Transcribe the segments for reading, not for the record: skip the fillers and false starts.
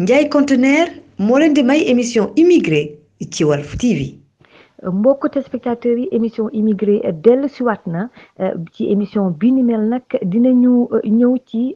Ndiaye Conteneur moo leen di may émission immigré ci Walf TV. mbokk téléspectateurs yi émission immigré dellu siwaat na ci émission bi ni mel nag dinañu ñëw ci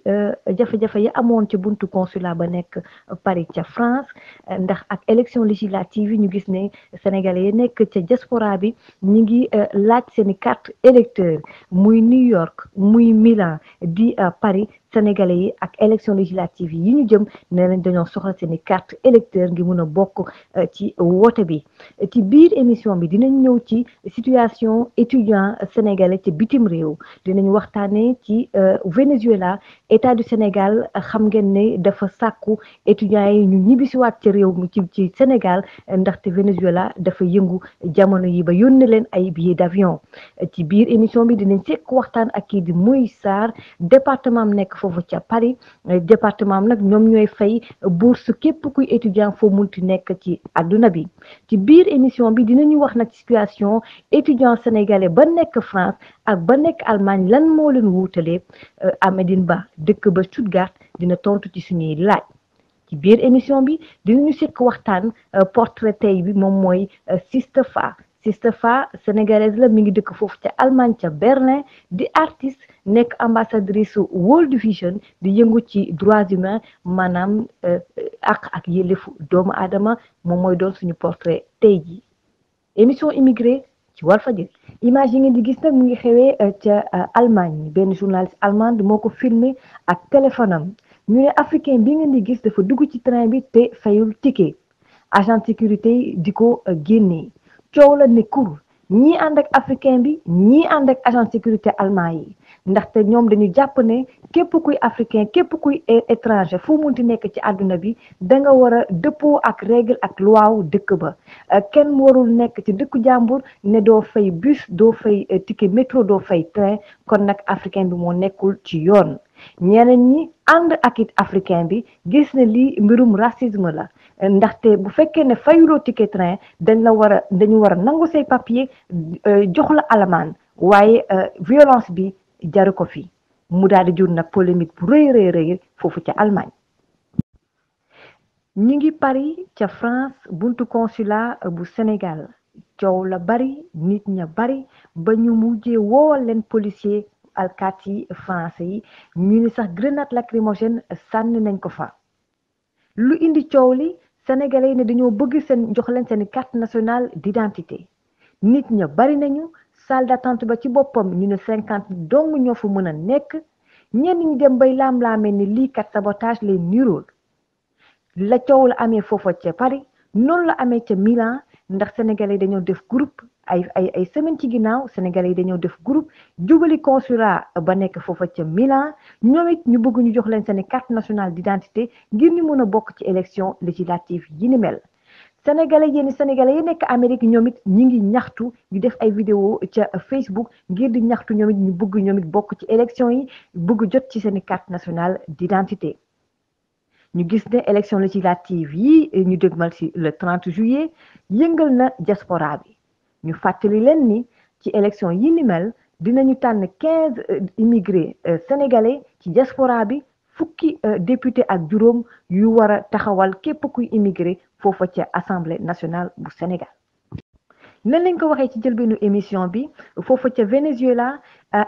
jafe-jafe yi amoon ci buntu consulat ba nekk Paris ca France ndax ak élection législative yi ñu gis ne sénégalais yi nekk ca diaspora bi ñu ngi laaj seeni carte électeur muy New York muy Milan di Paris sénégalais yi ak élection législative yi ñu jëm ne nañ dañoo soxla seeni carte électeur ngi mun a bokk ci woote bi ci biir émission bi dinañ ñëw ci situation étudiant sénégalais ci bitim réew dinañ waxtaanee ci Venezuela état du Sénégal xam ngeen ne dafa sàkku étudiants yi ñu ñibbisiwaat ci réew mi ci Sénégal ndaxte Venezuela dafa yëngu jamono yi ba yónnee leen ay billets d'avion ci biir émission bi dinañ sekk waxtaan ak kii di Moïse Sarr département am nekk foofu ca Paris département am nag ñoom ñooy fay bourse képp kuy étudiant foo munti nekk ci àdduna bi ci biir émission bi dinañu wax nag situation étudiant sénégalais ba nekk France ak ba nekk Allemagne lan moo leen wuutalee Amédine Ba dëkk ba Stuttgart dina tontu ci suñuy laaj ci biir émission bi dinañu sekk waxtaan portrait tey bi moom mooy Sista Fa Sista Fa sénégalaise la mi ngi dëkk foofu ca Allemagne ca Berlin di artiste nekk ambassadrice World Vision di yëngu ci droits humains maanaam ak yelleefu doomu aadama moom mooy doon suñu portrait tey ji émission immigré ci Walfadjri image yi ngeen di gis nag mu ngi xewee ca Allemagne benn journaliste allemande moo ko filmé ak téléphone am ñu ne africain bi ngeen di gis dafa dugg ci train bi te fayul ticket agent de sécurité yi di ko génnee coow la ne kur ñii ànd ak africain bi ñii ànd ak agent de sécurité allemand yi ndaxte ñoom dañu jàpp ne képp kuy africain képp kuy étranger fu munti nekk ci àdduna bi da nga war a dëppoo ak règle ak loi dëkk ba kenn warul nekk ci dëkku jàmbur ne doo fay bus doo fay ticket métro doo fay train kon nag africain bi moo nekkul ci yoon ñeneen ñi ànd ak it africain bi gis ne lii mbirum racisme la ndaxte bu fekkee ne fayuloo ticket train dañu war a nangu say papier jox la alamaan waaye violence bi jaru ko fi mu daal di jur nag polémique bu rëy foofu ca Allemagne ñi ngi Paris ca France buntu consulat bu Sénégal coow la bari nit ña bari ba ñu mujjee woowal leen policier alkaati yi français yi ñu ni sax grenade lacrymogène sànni nañ ko fa lu indi coow li sénégalais yi ne dañoo bëgg seen jox leen seen carte nationale d'identité nit ña bari nañu salle d'attente ba ci boppam ñu ne 50 dong ñoo fa mën a nekk ñenn ñi dem bay laam-laamee ni lii kat sabotage lay nirool la coow la amee foofa ca Paris noonu la amee ca Milan ndax sénégalais yi dañoo def groupe ay semaine ci ginnaaw sénégalais yi dañoo def groupe jubali consulat ba nekk foofa ca Milan ñoom it ñu bëgg ñu jox leen seen carte nationale d'identité ngir ñu mën a bokk ci élection législative yi ni mel sénégalais yi nekk Amérique ñoom it ñi ngi ñaxtu di def ay vidéo ca Facebook ngir di ñaxtu ñoom it ñu bëgg ñoom it bokk ci élection yi bëgg jot ci seen carte nationale d'identité ñu gis ne élection législative yi ñu dégmal ci le 30 juillet yëngal na diaspora bi ñu fàttali leen ni ci élection yi ni mel dinañu tànn 15 immigrés sénégalais ci diaspora bi fukki député ak juróom yu war a taxawal képp kuy immigré foofa ca assemblée nationale bu Sénégal. nan lañ ko waxee ci jëlbeenu émission bi foofa ca Venezuela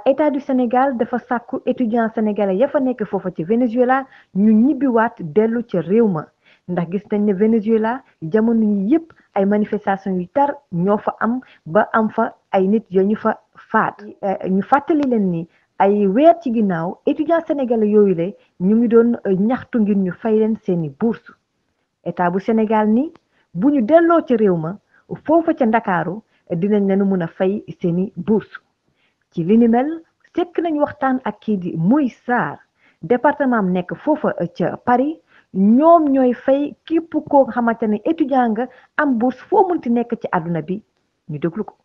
état du Sénégal dafa sàkku étudiant sénégalais ya fa nekk foofa ca Venezuela ñu ñibbiwaat dellu ca réew ma ndax gis nañ ne Venezuela jamono yi yëpp ay manifestation yu tar ñoo fa am ba am fa ay nit yo ñu fa faat ñu fàttali leen ni ay weer ci ginnaaw étudiant sénégalais yooyu le ñu ngi doon ñaxtu ngir ñu fay leen seeni bourse état bu Sénégal ni bu ñu delloo ca réew ma foofa ca Ndakaaru dinañ leen mën a fay seeni bourse ci li ni mel sekk nañ waxtaan ak kii di Moïse Sarr département am nekk foofa ca Paris ñoom ñooy fay képp koo xamante ne étudiant nga am bourse foo munti nekk ci àdduna bi ñu déglu ko.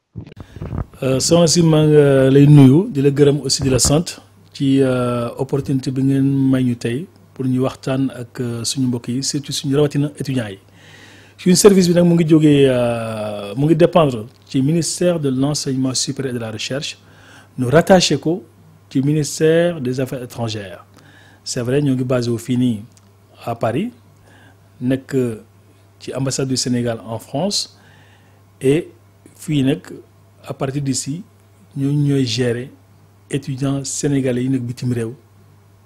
soxna si maa nga lay nuyu di la gërëm aussi di la sant ci opportunité bi ngeen may ñu tey pour ñu waxtaan ak suñu mbokk yi surtout suñu rawatina étudiants yi suñu service bi nag mu ngi jógee mu ngi dépendre ci ministère de l'enseignement supérieur et de la recherche ñu rattaché ko ci ministère des affaires étrangères c'est vrai ñoo ngi basé wu fii nii à Paris nekk ci ambassade du Sénégal en France et fii nag à partir d'ici ñoo ñooy gérer étudiants sénégalais yi nag bitim réew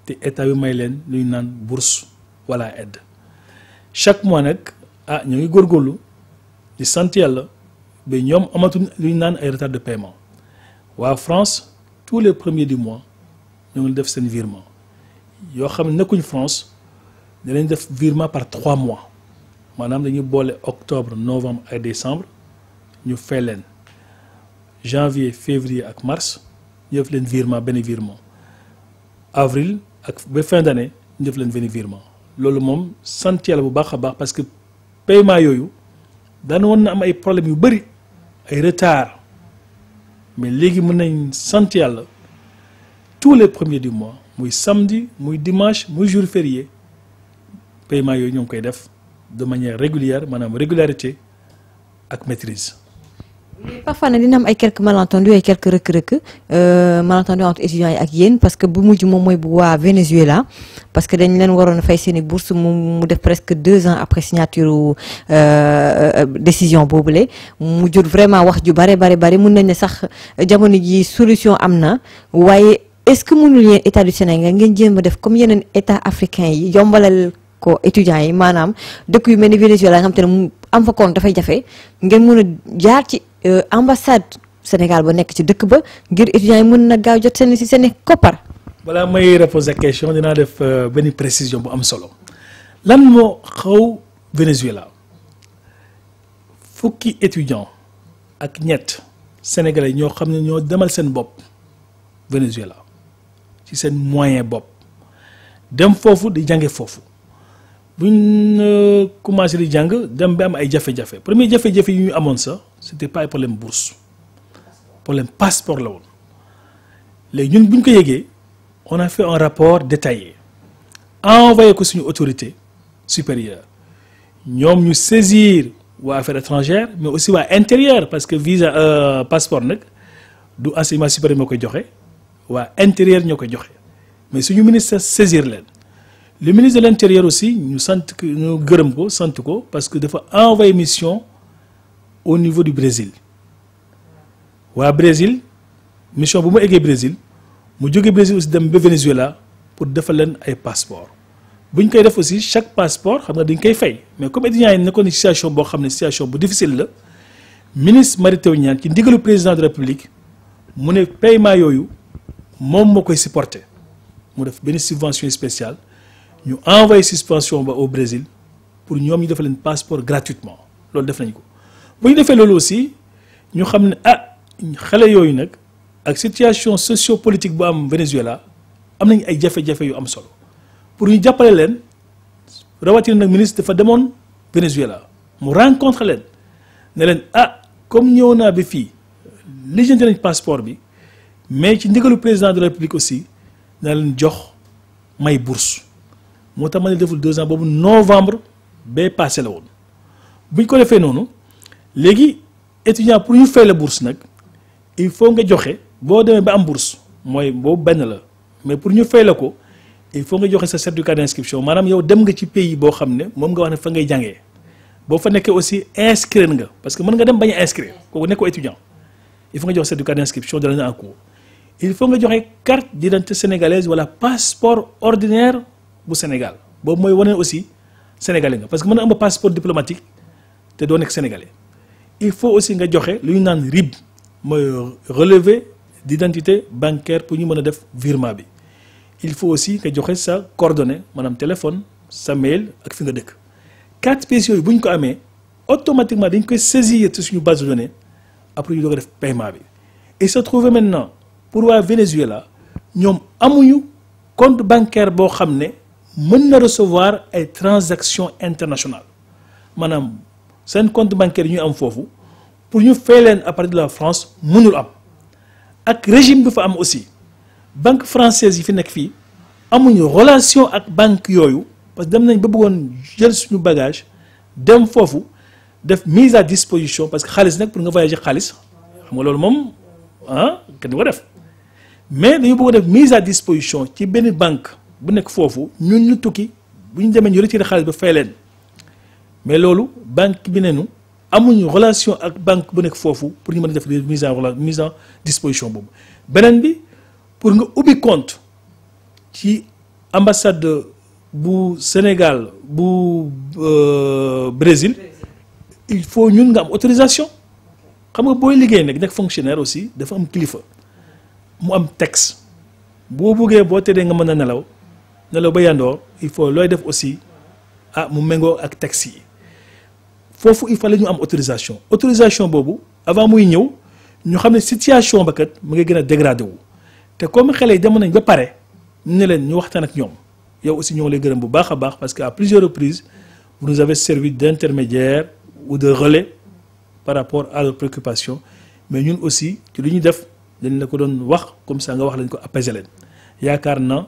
te état bi may leen lu ñu naan bourse wala aide chaque mois nag ñoo ngi góorgóorlu di sant yàlla ba ñoom amatuñ lu ñu naan ay retard de paiement waa France tous les premiers du mois ñoo ngi def seen virement yoo xam ne nekkuñ France danañ def virement par 3 mois maanaam dañuy boole octobre novembre ak décembre ñu fay leen janvier février ak mars ñu def leen virement benn virement avril ak ba fin d'année ñu def leen benn virement loolu moom sant yàlla bu baax a baax parce que paiement yooyu daan woon na am ay problèmes yu bëri ay retard mais léegi mën nañ sant yàlla tous les premiers du mois muy samedi muy dimanche muy jour férié paiement yooyu ñoo ngi koy def de manière régulière maanaam régularité ak maîtrise. Parfois nag dina am ay quelques malentendus ay quelques rëkk-rëkk malentendus entre étudiants yi ak yéen parce que bu mujj moom mooy bu waa Venezuela parce que dañ leen waroon a fay seeni bourse mu def presque 2 ans après signature décision boobule mu jur vraiment wax ju bari mun nañ ne sax jamono ji solution am na waaye est-ce que mënul yéen état du Sénégal ngeen jéem a def comme yeneen état africain yi yombalal ko étudiants yi maanaam dëkk yu mel ni Venezuela nga xam te ne mu am fa compte dafay jafe ngeen mën a jaar ci ambassade Sénégal ba nekk ci dëkk ba ngir étudiants yi mën na gaaw jot seen koppar. balaa may reposer question dinaa def benn précision bu am solo lan moo xaw Venezuela fukki étudiant ak ñett sénégalais ñoo xam ne ñoo demal seen bopp Venezuela ci seen moyen bopp dem foofu di jànge foofu buñ commencé di jàng dem ba am ay jafe-jafe premier jafe-jafe yi ñu amoon sax c'était pas problème bourse problème passeport la woon léegi ñun bu ñu ko yëgee on a fait un rapport détaillé envoyé ko suñu autorité supérieure ñoom ñu saisir waa affaires étrangères mais aussi waa intérieur parce que visa passeport nag du enseignement supérieur moo koy joxe waa intérieur ñoo koy joxe mais suñu ministère saisir leen le ministre de l'intérieur aussi ñu gërëm ko sant ko parce que dafa envoyé mission au niveau du Brésil waa Brésil mission bu mu eggee Brésil mu jógee Brésil aussi dem ba Venezuela pour defal leen ay passeport bu ñu koy def aussi chaque passeport xam nga dañ koy fay mais comme étudiants yi nekkoon situation boo xam ne situation bu difficile la ministre Mary Teuw Niane ci ndigalu président de la République mu ne paiement yooyu moom moo koy supporter mu def benn subvention spéciale ñu envoyé suspension ba au Brésil pour ñoom ñu defal leen passeport gratuitement loolu def nañ ko bu ñu defee loolu aussi ñu xam ne xale yooyu nag ak situation sociopolitique bu am Venezuela am nañ ay jafe-jafe yu am solo pour ñu jàppale leen rawatina nag ministre dafa demoon Venezuela mu rencontre leen ne leen comme ñëw naa bi fii lijjanti nañ passeport bi mais ci ndigalu président de la République aussi na leen jox may bourse moo tax ma ne deful 2 ans boobu novembre ba passé la woon bu ñu ko defee noonu léegi étudiant pour ñu fay la bourse nag il faut nga joxe boo demee ba am bourse mooy boobu benn la mais pour ñu fay la ko il faut nga joxe sa certificat d'inscription maanaam yow dem nga ci pays boo xam ne moom nga wax ne fa ngay jàngee boo fa nekkee aussi inscrire nga parce que mën nga dem bañ a inscrire kooku nekkoo étudiant il faut nga joxe certificat d'inscription de l'année en cours il faut nga joxe carte d'identité sénégalaise wala passeport ordinaire bu Sénégal boobu mooy wane aussi sénégalais nga parce que mën na am passeport diplomatique te doo nekk sénégalais il faut aussi nga joxe lu ñu naan RIB mooy relevé d'identité bancaire pour ñu mën a def virement bi il faut aussi nga joxe sa coordonnée maanaam téléphone sa mail ak fi nga dëkk 4 pièces yooyu bu ñu ko amee automatiquement dañ koy saisir ci suñu base de données après ñu doog a def paiement bi il se trouve maintenant pour waa Venezuela ñoom amuñu compte bancaire boo xam ne mën na recevoir ay transactions internationales maanaam seen compte bancaire yi ñu am foofu pour ñu fay leen à partir de la France mënul am ak régime bi fa am aussi banque française yi fi nekk fii amuñu relation ak banque yooyu parce que dem nañ ba bëggoon jël suñu bagage dem foofu def mise à disposition parce que xaalis nag pour nga voyager xaalis xam nga loolu moom kenn du ko def mais dañu bëgg def mise à disposition ci benn banque bu nekk foofu ñun ñu tukki bu ñu demee ñu retiré xaalis ba fay leen mais loolu banque bi neenu amuñu relation ak banque bu nekk foofu pour ñu mën a def mise en disposition boobu. beneen bi pour nga ubbi compte ci ambassade bu Sénégal bu Brésil il faut ñun nga am autorisation xam nga booy liggéey nekk fonctionnaire aussi dafa am kilifa mu am texte boo buggee boo tëddee nga mën a nelaw ba yandoor il faut looy def aussi mu méngoo ak texte yi foofu il fallait ñu am autorisation boobu avant muy ñëw ñu xam ne situation ba kat mu ngi gën a dégradé wu te comme xale yi dem nañ ba pare ñu ne leen ñu waxtaan ak ñoom yow aussi ñoo ngi lay gërëm bu baax a baax parce que à plusieurs reprises vous nous avez servi d'intermédiaire ou de relais par rapport à leurs préoccupations mais ñun aussi ci lu ñu def dañ la ko doon wax comme ça nga wax lañ ko apaiser leen yaakaar na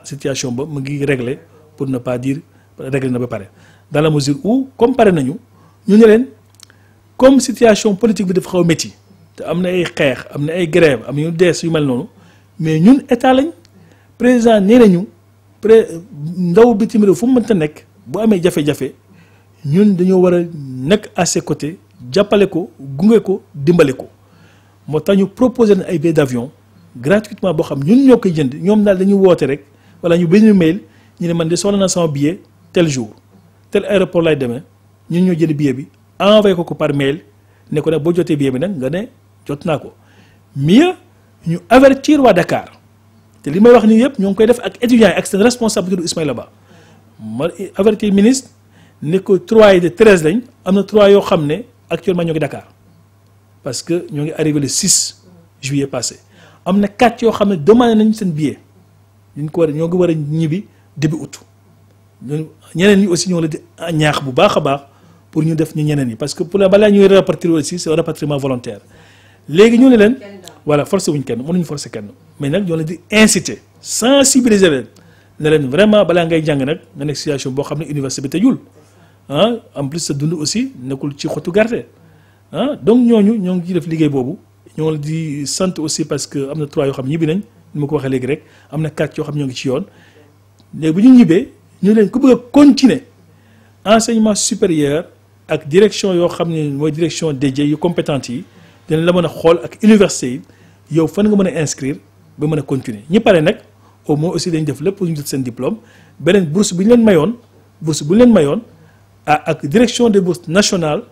situation ba mu ngi réglé pour ne pas dire réglé na ba pare dans la mesure où comme pare nañu ñu ne leen comme situation politique bi dafa xaw a métti te am na ay xeex am na ay grève am ñu dees yu mel noonu mais ñun état lañ président nee nañu ndaw bitim réew fu mu mënta nekk bu amee jafe-jafe ñun dañoo war a nekk à ses côtés jàppale ko gunge ko dimbale ko moo tax ñu proposé na ay billets d'avion gratuitement boo xam ñun ñoo koy jënd ñoom daal dañuy woote rek wala ñu benn mail ñu ne man de soxla na sama billet tel jour tel aéroport lay demee ñun ñoo jënd billet bi envoyé ko par mail ne ko nag boo jotee billet bi nag nga ne jot naa ko mieux ñu avertir waa Dakar te li may wax nii yëpp ñoo ngi koy def ak étudiants yi ak seen responsabilité du Ismaïla Ba ma avertir ministre ne ko 3 yi de 13 lañ am na 3 yoo xam ne actuellement ñoo ngi Dakar parce que ñoo ngi arrivé le 6 juillet passé am na 4 yoo xam ne demandé nañ seen billet ñu ko war ñoo ngi war a ñibbi début août ñeneen ñi aussi ñoo la di ñaax bu baax a baax pour ñu def ñu ñeneen ñi parce que pour la balaa ñuy rapatrier aussi c'est un rapatriement volontaire léegi ñu ne leen voilà forcé wuñ kenn mënuñu forcé kenn mais nag ñoo leen di inciter sensibiliser leen ne leen vraiment balaa ngay jàng nag nga nekk situation boo xam ne université bi tëjul en plus sa dund aussi nekkul ci xottu gerte donc ñooñu ñoo ngi def liggéey boobu ñoo ngi di sant aussi parce que am na 3 yoo xam ñibbi nañ ni ma ko waxee léegi rek am na 4 yoo xam ñoo ngi ci yoon léegi bu ñu ñibbee ñu leen ku bëgg a continuer enseignement supérieur ak direction yoo xam ne mooy direction dédiée yu compétentes yi dinañ la mën a xool ak université yi yow fan nga mën a inscrire ba mën a continuer ñi pare nag au moins aussi dañ def lépp pour ñu jot seen diplôme beneen bourse bu ñu leen mayoon ak direction des bourses nationales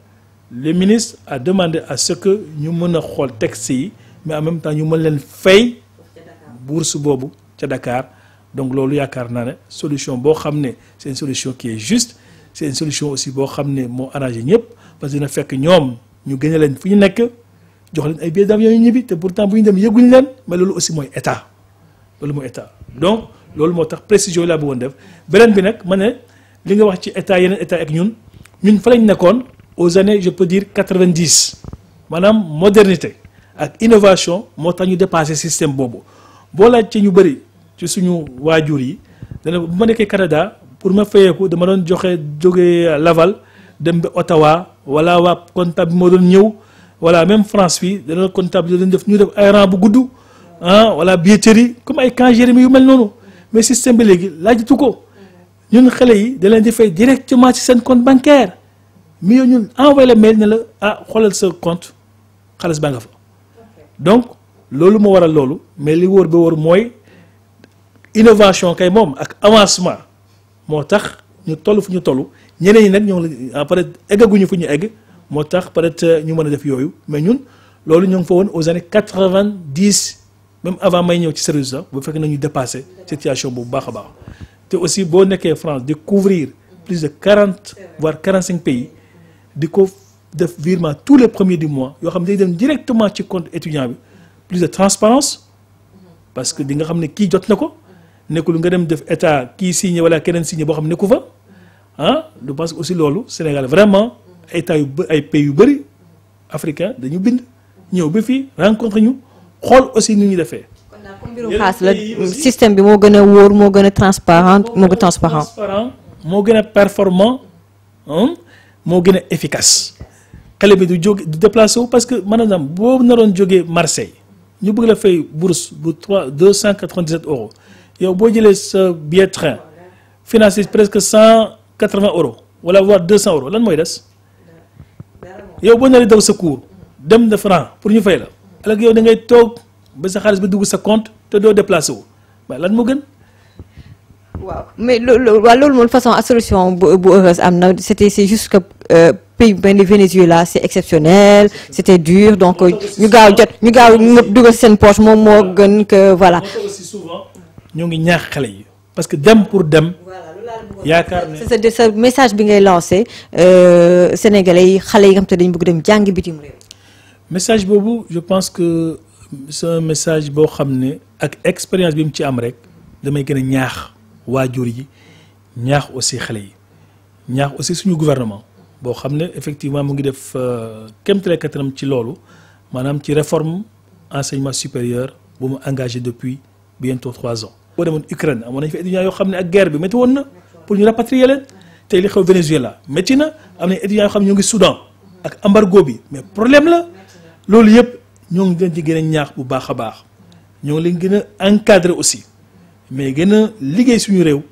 le ministre a demandé à ce que ñu mën a xool texte yi mais en même temps ñu mën leen fay bourse boobu ca Dakar donc loolu yaakaar naa ne solution boo xam ne c'est une solution qui est juste c'est une solution aussi boo xam ne moo arrangé ñëpp parce que dina fekk ñoom ñu gën leen fu ñu nekk jox leen ay billets d'avion yu ñibbi te pourtant bu ñu dem yëguñ leen mais loolu aussi mooy état donc loolu moo tax précision yi laa bëggoon def beneen bi nag ma ne li nga wax ci état yeneen état ak ñun fa lañ nekkoon aux années je peux dire 90 maanaam modernité ak innovation moo tax ñu dépassé système boobu boo laaj ci ñu bëri ci suñu waajur yi dana bu ma nekkee Canada pour ma fayeeku dama doon jógee Laval dem ba Ottawa wala waa comptable bi moo doon ñëw wala même France fii dana comptable doon def ñu def ay rang bu gudd wala billetterie comme ay camp Jérémie yu mel noonu mais système bi léegi laajatu ko ñun xale yi da leen di fay directement ci seen compte bancaire mais yow ñun envoyé la mail ne la xoolal sa compte xaalis baa nga fa donc loolu moo waral loolu mais li wóor ba wóor mooy innovation kay moom ak avancement moo tax ñu toll fu ñu toll ñeneen ñi nag ñoo ngi peut-être eggaguñu fu ñu egg moo tax peut-être ñu mën a def yooyu mais ñun loolu ñoo ngi fa woon aux années 90 même avant may ñëw ci service sax bu fekk nañu dépassé situation bu baax a baax te aussi boo nekkee France di couvrir plus de 40 voire 45 pays di ko def virement tous les premiers du mois yoo xam ne day dem directement ci compte étudiant bi plus de transparence parce que di nga xam ne kii jot na ko nekkul nga dem def état kii signé wala keneen signé boo xam ne nekku fa je pense que aussi loolu Sénégal vraiment état ay pays yu bëri africain dañu bind ñëw ba fii rencontre ñu xool aussi ni ñu defee. kon daal comme mbirum xaas la système bi moo gën a wóor moo gën a transparent moo gën a performant moo gën a efficace xale bi du jóge du déplacé wu parce que maanaam boo naroon jógee Marseille ñu bëgg la fay bourse bu 297 €. yow boo jëlee sa billet train financé presque 180 €. wala voire 200 euros lan mooy des yow boo naree daw sa cours dem de franc pour ñu fay la alors yow da ngay toog ba sa xaalis ba dugg sa compte te doo déplacé wu waaye lan moo gën. waaw mais loolu moom façon solution bu heureuse am na c'est juste que pays benn Venezuela c'est exceptionnel c'était dur donc ñu gaaw dugal seen poche moom moo gën que voilà. aussi souvent ñoo ngi ñaax xale yi parce que dem pour dem. yaakaar ne c'est sa message bi ngay lancé sénégalais yi xale yi nga xam te dañu bëgg dem jàngi bitim réew. message boobu je pense que c'est un message boo xam ne ak expérience bi mu ci am rek damay gën a ñaax waajur yi ñaax aussi xale yi ñaax aussi suñu gouvernement boo xam ne effectivement mu ngi def kéemtalaay kattanam ci loolu maanaam ci réforme enseignement supérieur bu mu engagé depuis bientôt 3 ans. boo demoon Ukraine amoon nañu fa étudiants yoo xam ne ak guerre bi métti woon na pour ñu rapatrier leen tey li xew Venezuela métti na am nañu étudiants yoo xam ne ñoo ngi Soudan ak embargo bi mais problème la loolu yëpp ñoo ngi leen di gën a ñaax bu baax a baax ñoo ngi leen gën a encadrer aussi mais gën a liggéey suñu réew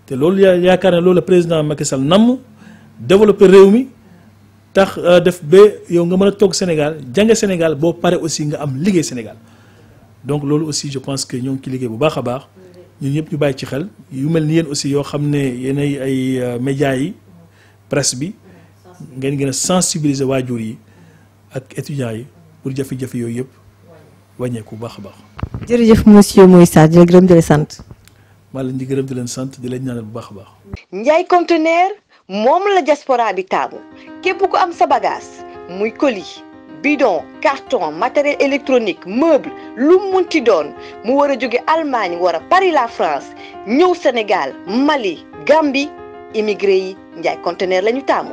te loolu yaakaar ne loolu la président Macky Sall namm développer réew mi tax def ba yow nga mën a toog Sénégal jànge Sénégal boo pare aussi nga am liggéey Sénégal donc loolu aussi je pense que ñoo ngi ci liggéey bu baax a baax ñun ñëpp ñu bàyyi ci xel yu mel ni yéen aussi yoo xam ne yéen ay médias yi presse bi ngeen gën a sensibiliser waajur yi ak étudiants yi pour jafe-jafe yooyu yëpp wàññeeku bu baax a baax. jërëjëf monsieur Moïse Sarr di la gërëm di la sant. maa leen di gërëm di leen sant di leen ñaanal bu baax a baax. Ndiaye conteneur moom la diaspora bi taamu képp ku am sa bagage muy colis bidon carton matériel électronique meuble lu munti doon mu war a jóge Allemagne war a Paris la France ñëw Sénégal Mali Gambie immigré yi Ndiaye conteneur la ñu taamu.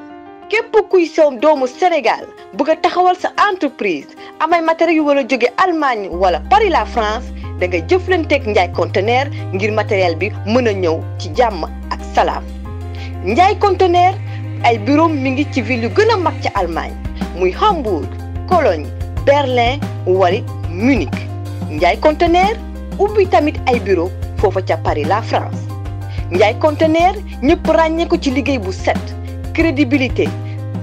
képp kuy sew doomu Sénégal bëgg a taxawal sa entreprise amay matériel yu war a jóge Allemagne wala Paris la France da nga jëflanteeg Ndiaye conteneur ngir matériel bi mën a ñëw ci jàmm ak salaam. Ndiaye conteneur ay bureau mi ngi ci ville yu gën a mag ci Allemagne muy Hambourg Cologne Berlin wala Munich. Ndiaye conteneur ubbi tamit ay bureau foofa ca Paris la France. Ndiaye conteneur ñëpp ràññee ko ci liggéey bu set. crédibilité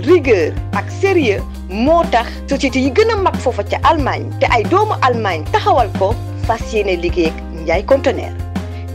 rigueur ak sérieux moo tax société yi gën a mag foofa ca Allemagne te ay doomu Allemagne taxawal ko fas yéene liggéey ak Ndiaye conteneur.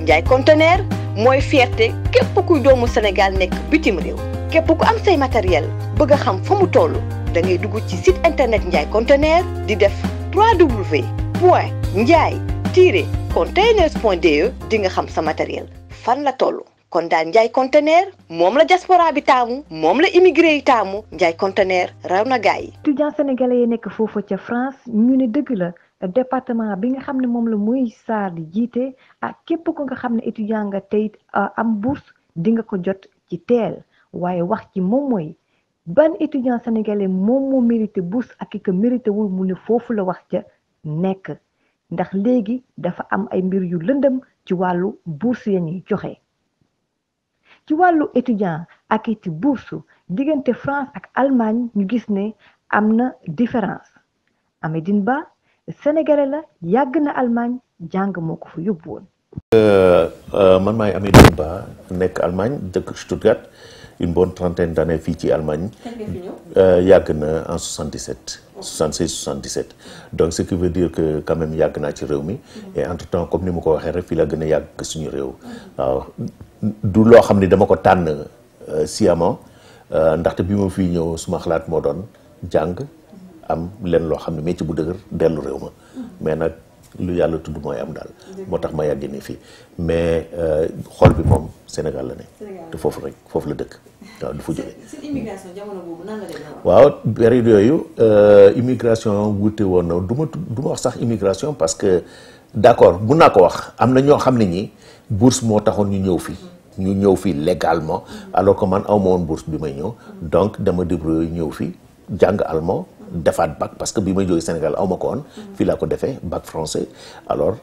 Ndiaye conteneur mooy fierté képp kuy doomu Sénégal nekk bitim réew képp ku am say matériel bëgg a xam fa mu toll da ngay dugg ci site internet Ndiaye conteneur di def www.ndiaye-containers.de di nga xam sa matériel fan la toll. kon daal Ndiaye conteneur moom la diaspora bi taamu moom la immigré yi taamu Ndiaye conteneur raw na gaay yi. étudiants sénégalais yi nekk foofu ca France ñu ne dëgg la département bi nga xam ne moom la Moïse Sarr di jiite ak képp ko nga xam ne étudiant nga tey am bourse di nga ko jot ci teel waaye wax ci moom mooy ban étudiant sénégalais moom moo mérité bourse ak ki ko mérité wul mu ne foofu la wax ca nekk ndax léegi dafa am ay mbir yu lëndëm ci wàllu bourse ya ñuy joxe. ci wàllu étudiant ak it bourse diggante France ak Allemagne ñu gis ne am na différence Amédine Ba sénégalais la yàgg na Allemagne jàng moo ko fa yóbbu woon. man maay Amédine Ba nekk Allemagne dëkk Stuttgart une bonne trentaine d'années fii ci Allemagne. yàgg na en 77 76 77 donc ce qui veut dire que quand même yàgg naa ci réew mi et entre temps comme ni ma ko waxee rek fii la gën a yàgg suñu réew waaw. du loo xam ne dama ko tànn sciemment ndaxte bi ma fii ñëw suma xalaat moo doon jàng am leen loo xam ne métier bu dëgër dellu réew ma mais nag lu yàlla tudd mooy am daal moo tax ma yàgg ni fii mais xol bi moom Sénégal la ne te foofu rek foofu la dëkk waaw du fa jóge waaw période yooyu immigration wute woon na du ma wax sax immigration parce que d'accord mun naa ko wax am na ñoo xam ne ñi bourse moo taxoon ñu ñëw fii légalement alors que man aw ma woon bourse bi may ñëw donc dama débrouillé ñëw fii jàng allemand defaat bac parce que bi may jógee Sénégal aw ma ko woon fii laa ko defee bac français alors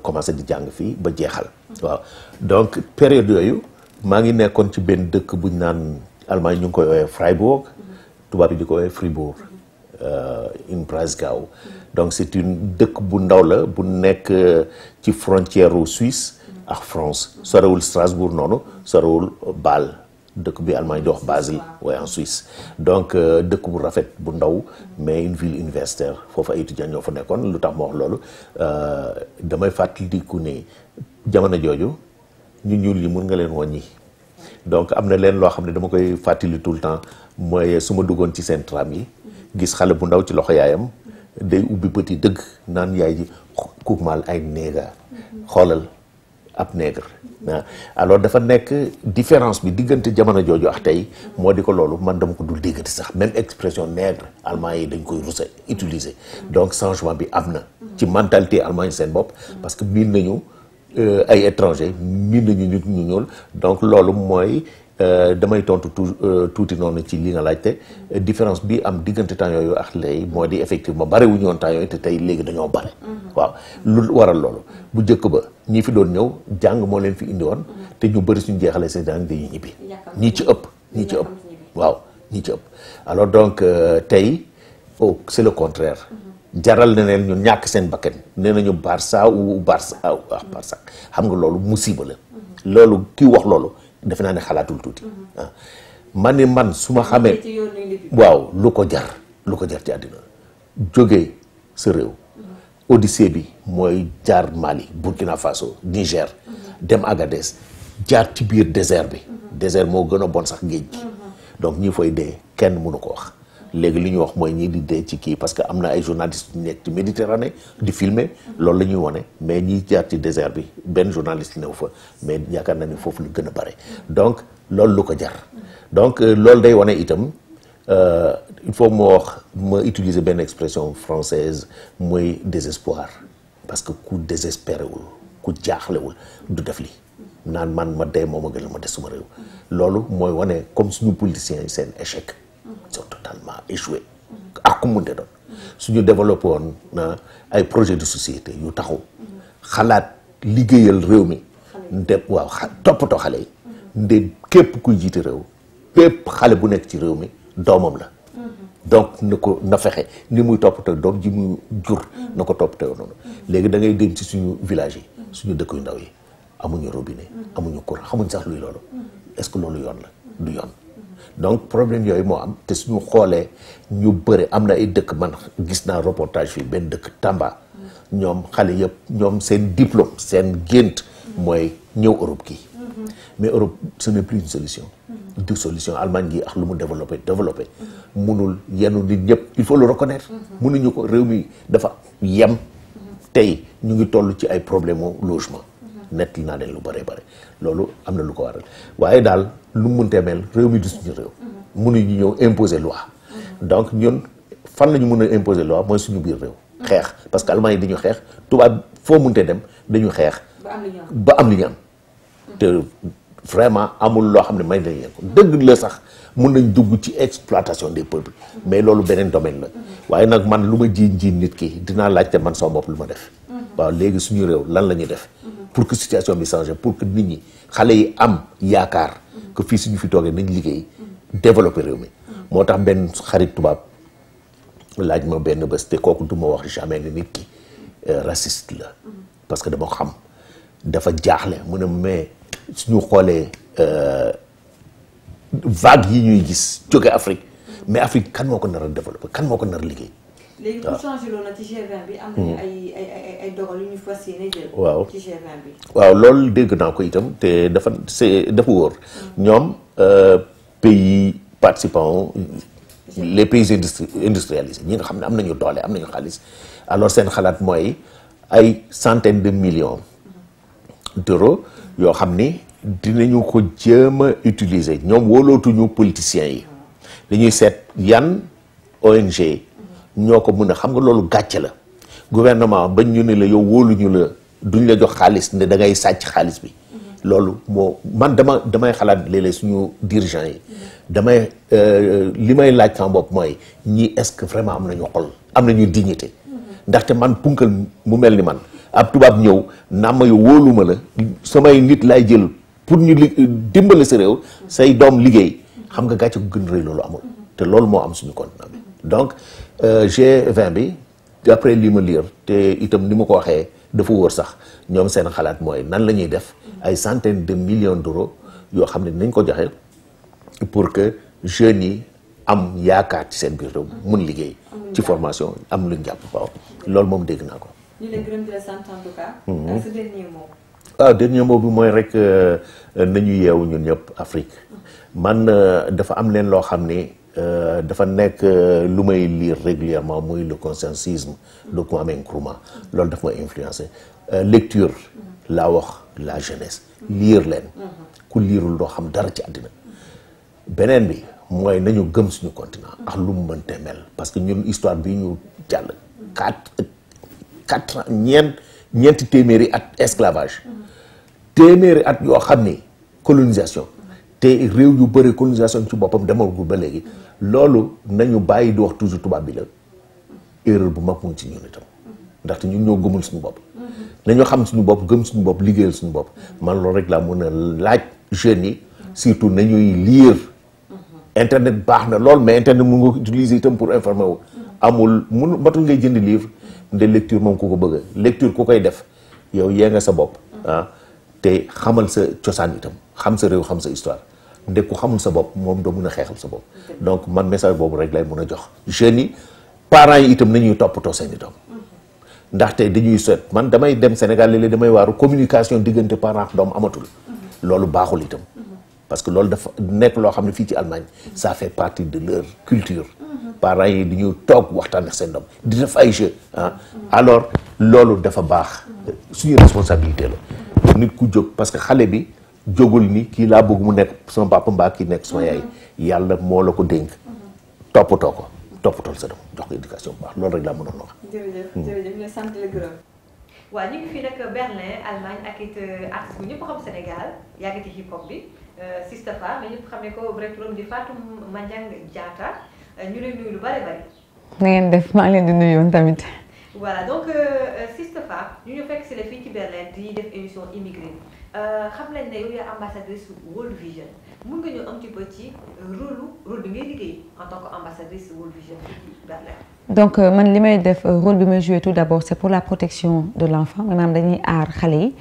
commencé di jàng fii ba jeexal waaw donc période yooyu maa ngi nekkoon ci benn dëkk buñ naan Allemagne ñu ngi koy woowee Freiburg tubaab yi di ko woowee Fribourg in Breisgau donc c'est une dëkk bu ndaw la bu nekk ci frontière u Suisse ak France sorewul Strasbourg noonu sorewul Bâle dëkk bi Allemagne di wax Basel waaye en Suisse donc dëkk bu rafet bu ndaw mais une ville universitaire foofu ay étudiants ñoo fa nekkoon lu tax ma wax loolu damay fàttaliku ne jamono jooju ñu ñuul yi mun nga leen wàññi donc am na leen loo xam ne dama koy fàttali tout le temps mooy su ma duggoon ci seen tram yi gis xale bu ndaw ci loxo yaayam day ubbi bët yi dëgg naan yaay ji kuumaal ay néega xoolal ab nègre alors dafa nekk différence bi diggante jamono jooju ak tey moo di ko loolu man dama ko dul déggati sax même expression nègre allemand yi dañ koy rusa utiliser donc changement bi am na ci mentalité allemand yi seen bopp parce que miin nañu ay étranger miin nañu nit ñu ñuul donc loolu mooy damay tontu tuuti noonu ci li nga laajte différence bi am diggante temps yooyu ak léegi moo di effectivement bare wu ñu woon temps yooyu te tey léegi dañoo bare waaw lu waral loolu bu njëkk ba ñi fi doon ñëw jàng moo leen fi indi woon te ñu bëri suñu jeexalee seen jàng dañuy ñibbi ñii ci ëpp waaw ñii ci ëpp alors donc tey c'est le contraire jaral na leen ñu ñàkk seen bakkan nee nañu Barça ou Barça xam nga loolu musiba la loolu kii wax loolu defe naa ne xalaatul tuuti man su ma xamee waaw lu ko jar ci àddina jógee sa réew odyssée bi mooy jaar Mali Burkina Faso Niger dem Agadez jaar ci biir désert bi désert moo gën a bon sax géej gi donc ñi fay dee kenn mënu ko wax léegi li ñuy wax mooy ñii di dee ci kii parce que am na ay journalistes yu nekk ci Méditerranée di filmer loolu la ñuy wone mais ñi jaar ci désert bi benn journaliste new fa mais yaakaar na ni foofu lu gën a bare donc loolu lu ko jar donc loolu day wone itam il faut ma utiliser benn expression française mooy désespoir parce que ku désespéré wul ku jaaxlewul du def li naan man ma dee moom a gënal ma des suma réew loolu mooy wane comme suñu politiciens yi seen échec sont totalement échoué ak ku munte doon suñu développé woon na ay projet de société yu taxaw xalaat liggéeyal réew mi nde waaw toppatoo xale yi nde képp kuy jiite réew képp xale bu nekk ci réew mi doomam la donc na fexe ni muy toppatoo doom ji muy jur na ko toppatoo noonu léegi da ngay dem ci suñu village yi suñu dëkk yu ndaw yi amuñu robinet amuñu courant xamuñ sax luy loolu est-ce que loolu yoon la du yoon donc problème yooyu moo am te suñu xoolee ñu bëri am na ay dëkk man gis naa reportage fii benn dëkk Tamba ñoom xale yëpp ñoom seen diplôme seen gént mooy ñëw Europe kii mais Europe ce n'est plus une solution du solution Allemagne gi ak lu mu développé munul yenu nit ñëpp il faut le reconnaître munuñu ko réew mi dafa yem tey ñu ngi toll ci ay problème au logement nett naa leen lu bare loolu am na lu ko waral waaye daal lu mu mëntee mel réew mi du suñu réew mënuñu ñëw imposer loi donc ñun fan la ñu mën a imposer loi mooy suñu biir réew xeex parce que Allemagne yi dañu xeex tubaab foo mëntee dem dañu xeex ba am li ñu am te vraiment amul loo xam ne may nañ leen ko dëgg la sax mun nañ dugg ci exploitation des peuples mais loolu beneen domaine la waaye nag man lu ma jiin nit ki dinaa laajte man sama bopp lu ma def waaw léegi suñu réew lan la ñuy def pour que situation bi change pour que nit ñi xale yi am yaakaar que fii suñu fi toogee nañ liggéey développer réew mi moo tax benn xarit tubaab laaj ma benn bés te kooku du ma wax jamais ne nit ki raciste la parce que dama xam dafa jaaxle mu ne mais suñu xoolee vague yi ñuy gis jóge Afrique mais Afrique kan moo ko nar a développer kan moo ko nar a liggéey. léegi pour changer loolu nag ci G20 bi am nañu ay dogal yu ñu fas yéene jël. waaw ci G20 bi. waaw loolu dégg naa ko itam te dafa wóor ñoom pays participants les pays industrialisés ñi nga xam ne am nañu doole am nañu xaalis alors seen xalaat mooy ay centaines de millions d'euros yoo xam ni dinañu ko jéem a utiliser ñoom wóolootuñu politiciens yi dañuy seet yan ONG ñoo ko mën a xam nga loolu gàcce la gouvernement bañ ñu ne la yow wóoluñu la duñ la jox xaalis ne da ngay sàcc xaalis bi loolu moo man damay xalaat léeg-léeg suñu dirigeants yi damay li may laaj sama bopp mooy ñii est-ce que vraiment am nañu xol am nañu dignité ndaxte man punkal mu mel ni man ab tubaab ñëw naa ma yow wóoluma la samay nit laay jël pour ñu dimbale sa réew say doom liggéey xam nga gàcce ko gën rëy loolu amul te loolu moo am suñu continent bi donc G20 bi d'après li ma lire te itam ni ma ko waxee dafa wóor sax ñoom seen xalaat mooy nan la ñuy def ay centaines de millions d'euros yoo xam ne dinañ ko joxe pour que jeunes yi am yaakaar ci seen biir réew mun liggéey ci formation am luñ jàpp waaw loolu moom dégg naa ko. ñu leen gërëm di la sant en tout cas. ak sa dernier mot. Dernier mot bi mooy rek nañu yeewu ñun ñëpp Afrique man dafa am leen loo xam ni dafa nekk lu may lire régulièrement muy le consensusisme de Kwame Nkrumah loolu daf ma influencé lecture laa wax la jeunesse lire leen ku liirul doo xam dara ci àddina beneen bi mooy nañu gëm suñu continent ak lu mu mënte mel parce que ñun histoire bi ñu jàll ñeenti téeméeri at esclavage téeméeri at yoo xam ni colonisation te réew yu bëri colonisation ci boppam demagul ba léegi loolu nañu bàyyi di wax toujours tubaab bi la erreur bu mag mu ci ñun itam ndaxte ñun ñoo gëmul suñu bopp nañoo xam suñu bopp gëm suñu bopp liggéeyal suñu bopp man loolu rek laa mën a laaj jeunes yi surtout nañuy lire internet baax na lool mais internet mun nga ko utiliser itam pour informer wu amul matul ngay jënd livre nde lecture moom ku ko bëgg lecture ku koy def yow yee nga sa bopp te xamal sa cosaan itam xam sa réew xam sa histoire nde ku xamul sa bopp moom doo mun a xeexal sa bopp donc man message boobu rek lay mun a jox jeunes yi parents yi itam nañuy toppatoo seen i doom ndaxte dañuy seet man damay dem Sénégal léeg-léeg damay waaru communication diggante parent ak doom amatul loolu baaxul itam parce que loolu dafa nekk loo xam ne fii ci Allemagne ça fait partie de leur culture parents yi dañuy toog waxtaan ak seen doom di def ay jeux alors loolu dafa baax suñu responsabilité la nit ku jóg parce que xale bi jógul ni kii laa bëgg mu nekk sama papa mbaa kii nekk sama yaay yàlla moo la ko dénk toppatoo ko toppatool sa doom jox ko éducation bu baax loolu rek laa mënoon wax. jërëjëf jërëjëf ñu sant la gërëm. waaw ñu ngi fii nag Berlin Allemagne ak it artiste bu ñëpp xam Sénégal yàgg ci hip hop bi Sistapha mais ñëpp xam ne ko vrai turam di Fatou Mandiang Diatta ñu lay nuyu lu bari bari. na ngeen def maa ngi leen di nuyu woon tamit. voilà donc Sistapha ñu ñu fekk si la fii ci Berlin di def émission immigré xam nañ ne yow yaa ambassadrice World Vision mun nga ñëw un petit peu ci rôle bi ngay liggéey en tant que ambassadrice World Vision fii ci Berlin. donc man li may def rôle bi may joué tout d'abord c'est pour la protection de l'enfant maanaam dañuy aar xale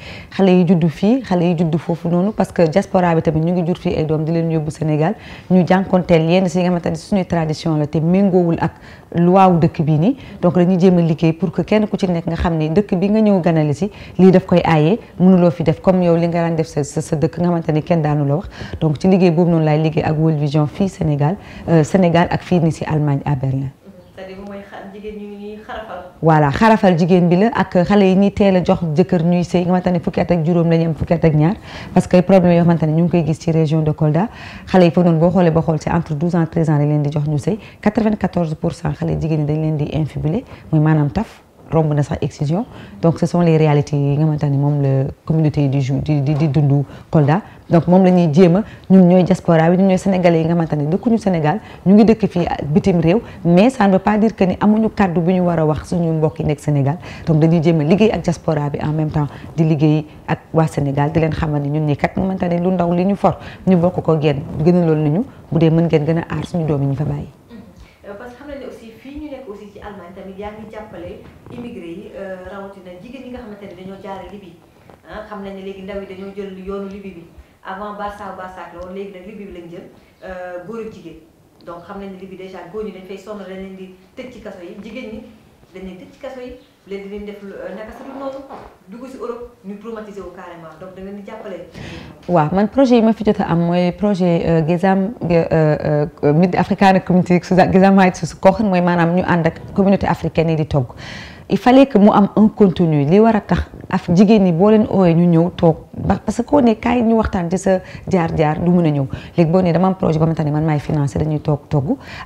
yi juddu fii xale yi juddu foofu noonu parce que diaspora bi tamit ñu ngi jur fii ay doom di leen yóbbu Sénégal ñu jànkonteel yenn si nga xamante ne suñuy tradition la te méngoowul ak loi wu dëkk bii nii donc dañuy jéem a liggéey pour que kenn ku ci nekk nga xam ni dëkk bi nga ñëw ganale si lii daf koy aayee mënuloo fi def comme yow li nga daan def sa dëkk nga xamante ni kenn daanu la wax donc ci liggéey boobu noonu laay liggéey ak World Vision fii Sénégal ak fii ni si Allemagne à Berlin. voilà xarafal jigéen bi la ak xale yi ñuy teel a jox jëkkër ñuy sëy nga xamante ne fukki at ak juróom la ñu am fukki at ak ñaar parce que problème yoo xamante ne ñu ngi koy gis ci région de Kolda xale yi foofu noonu boo xoolee ba xool c'est entre 12 ans 13 ans dañ leen di jox ñu sëy 94% xale jigéen ñi dañ leen di infibuler muy maanaam taf romb na sax excision donc ce sont les réalités yi nga xamante ne moom la communauté yi di dundu Kolda donc moom la ñuy jéem a ñun ñooy diaspora bi ñun ñooy sénégalais yi nga xamante ne dëkkuñu Sénégal ñu ngi dëkk fii bitim réew mais ça ne veut pas dire que ni amuñu kàddu bu ñu war a wax suñu mbokk yi nekk Sénégal donc dañuy jéem a liggéey ak diaspora bi en même temps di liggéey ak waa Sénégal di leen xamal ni ñun ñi kat nga xamante ne lu ndaw li ñu for ñu bokk ko gën a loolu nañu bu dee mën ngeen gën a aar suñu doom yi ñu fa bàyyi. parce que xam nañ ne aussi fii ñu nekk aussi ci Allemagne tamit yaa ngi jàppale immigré yi rawatina jigéen ñi nga xamante ne dañoo jaare Libye xam nañ ne léegi ndaw yi dañoo jël yoonu Libye bi avant Barça la woon léegi nag Libye bi lañ jël góor ak jigéen donc xam nañ ne Libye déjà góor ñi dañ fay sonn dañ leen di tëj ci kaso yi jigéen ñi dañ leen tëj ci kaso yi léegi di leen def naka sa du noonu dugg si Europe ñu traumatisé wu carrément donc da ngeen di jàppale. waaw man projet yi ma fi jot a am mooy projet Mid-Afrikaner Community Gesamtheitskochen mooy maanaam ñu ànd ak communauté africaine yi di togg il fallait que mu am un contenu li war a tax jigéen ñi boo leen oowee ñu ñëw toog parce que koo ne kaay ñu waxtaan ci sa jaar-jaar du mën a ñëw léegi boo ne dama am projet ba xamante ne man maay financé dañuy togg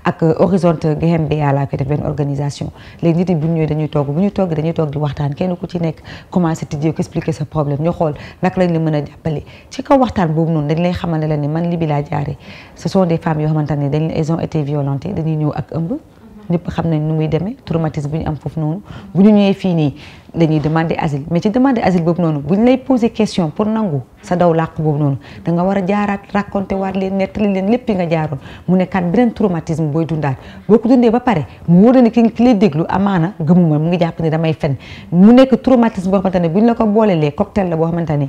ak Horizont GmbH laa koy def benn organisation léegi nit yi bu ñu ñëwee dañuy togg dañuy toog di waxtaan kenn ku ci nekk commencé tijjee ko expliquer sa problème ñu xool naka lañ la mën a jàppale ci kaw waxtaan boobu noonu dañ lay xamal ne la ne man li bi laa jaaree ce sont des femmes yoo xamante ne elles ont été violentées dañuy ñëw ak ëmb ñëpp xam nañ nu muy demee traumatisme bu ñu am foofu noonu bu ñu ñëwee fii nii dañuy demander asile mais ci demander asile boobu noonu bu ñu lay poser question pour nangu sa daw làqu boobu noonu da nga war a jaaraat raconter waat leen nettali leen lépp nga jaaroon mu nekkaat beneen traumatisme booy dundaat boo ko dundee ba pare mu wóor ne ki lay déglu amaana gëmuma mu ngi jàpp ne damay fen mu nekk traumatisme boo xamante ne bu ñu la ko boolelee cocktail la boo xamante ne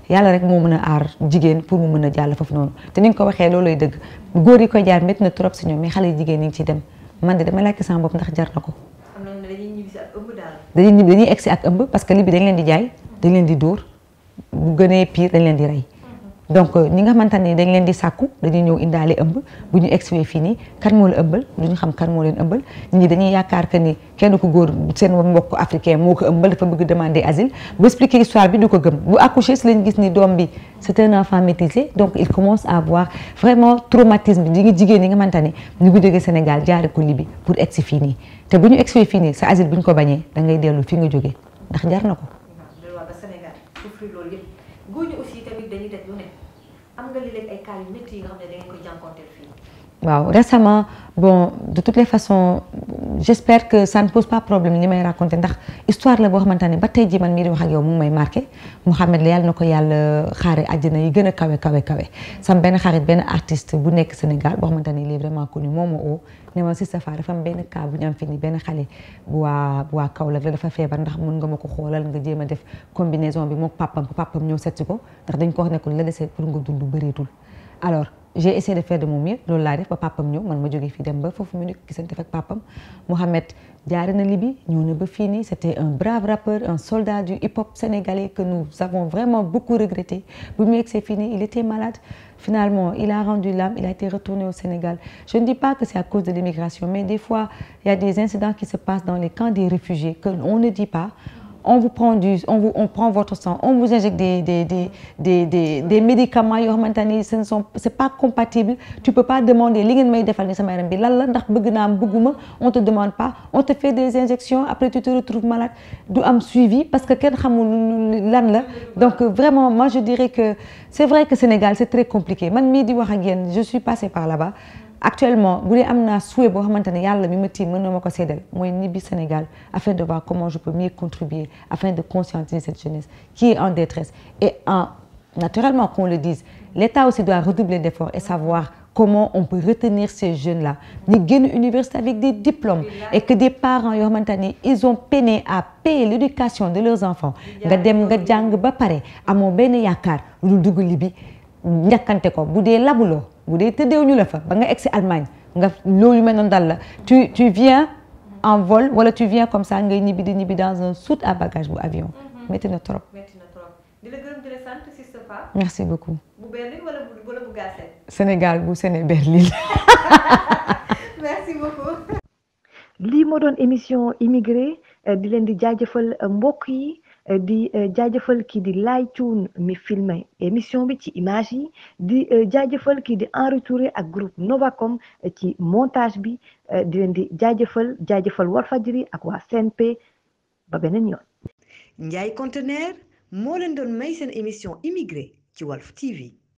yàlla rek moo mën a aar jigéen pour mu mën a jàll foofu noonu te ni nga ko waxee loolooy dëgg góor yi koy jaar métti na trop si ñoom mais xale yi jigéen ñi ngi ciy dem man de dama laajte sama bopp ndax jar na ko. am na dañuy ñibbisi ak ëmb daal. dañuy egsi ak ëmb parce que li bi dañ leen di jaay dañ leen di dóor bu gënee pire dañ leen di rey. donc ñi nga xamante ne dañ leen di sàkku dañuy ñëw indaale ëmb bu ñu egsiwee fii nii kan moo la ëmbal du ñu xam kan moo leen ëmbal nit ñi dañuy yaakaar que ni kenn ku góor seen mbokk africain moo ko ëmbal dafa bëgg demander asile bu expliquer histoire bi du ko gëm bu accoucher si lañ gis ni doom bi c'est un enfant métissé donc il commence à avoir vraiment traumatisme di ngi jigéen ñi nga xamante ne ñu ngi jógee Sénégal jaare ko Libye pour egsi fii nii te bu ñu egsiwee fii nii sa asile bu ñu ko bañee da ngay dellu fi nga jógee ndax jar na ko. góor ñi aussi tamit dañuy def lu ne am nga léeg-léeg ay cas yu métti yi nga xam ne da ngeen koy jànkonteel fii. waaw récemment bon de toutes les façons j'espère que ça ne pose pas problème li may raconter ndax histoire la boo xamante ne ba tey jii man mii di wax ak yow mu may marqué Mouhamed la yàlla na ko yàlla xaare àjjana yi gën a kawe sam benn xarit benn artiste bu nekk Sénégal boo xamante ne il est vraiment connu moom moo oo ne ma si Safa dafa am benn cas bu ñu am fii nii benn xale bu waa Kaolack la dafa feebar ndax mën nga ma ko xoolal nga jéem a def combinaison bi moom papam ñëw setti ko ndax dañ ko wax ne ko la dese pour nga dund bëreetul alors j'ai essayé de faire de mon mieux loolu laa def ba papam ñëw man ma jógee fii dem ba foofu mu nekk gisante ak papam Mouhamed jaare na Libye ñëw na ba fii nii c'était un brave rappeur un soldat du hip-hop sénégalais que nous avons vraiment beaucoup regretté bu mu yegsee fii nii il était malade finalement il a rendu l'âme il a été retourné au Sénégal je ne dis pas que c'est à cause de l'immigration mais des fois il y a des incidents qui se passent dans les camps des réfugiés que on ne dit pas on vous prend on prend votre sang on vous injecte des médicaments yoo xamante ni c'est pas compatible tu peux pas demander li ngeen may defal ni sama yaram bi lan la ndax bëgg naa bëgguma on te demande pas on te fait des injections après tu te retrouves malade du am suivi parce que kenn xamul lan la donc vraiment moi je dirais que c'est vrai que Sénégal c'est très compliqué man mii di wax ak yéen je suis passée par là-bas actuellement bu dee am naa souhait boo xamante ne yàlla mi ma tiim mën na ma ko séddal mooy ñibbi Sénégal afin de voir comment je peux mieux contribuer afin de conscientiser cette jeunesse qui est en détresse et naturellement qu'on le dise l'État aussi doit redoubler d'efforts et savoir comment on peut retenir ces jeunes-là ñi génn université avec des diplômes et que des parents yoo xamante ne ils ont peiné à payer l'éducation de leurs enfants nga dem nga jàng ba pare amoo benn yaakaar lu dugg Libye njëkkante ko bu dee labuloo bu dee tëddeew ñu la fa ba nga egsi Allemagne nga loolu mel noonu dal la tu viens en vol wala tu viens comme ça ngay ñibbi dans un soute à bagage bu avion métti na trop. di la gërëm di la sant si Safa. merci beaucoup. bu Berlin wala bu Galsen. Sénégal bu Berlin. merci beaucoup. lii moo doon émission immigré di leen di jaajëfal mbokk yi. di jaajëfal kii di Laye Thioune mi filmé émission bi ci image yi di jaajëfal kii di Henri Touré ak groupe Novacom ci montage bi di leen di jaajëfal Walfadjri ak waa CNP ba beneen yoon. Ndiaye Conteneur moo leen doon may seen émission immigré ci Walf TV.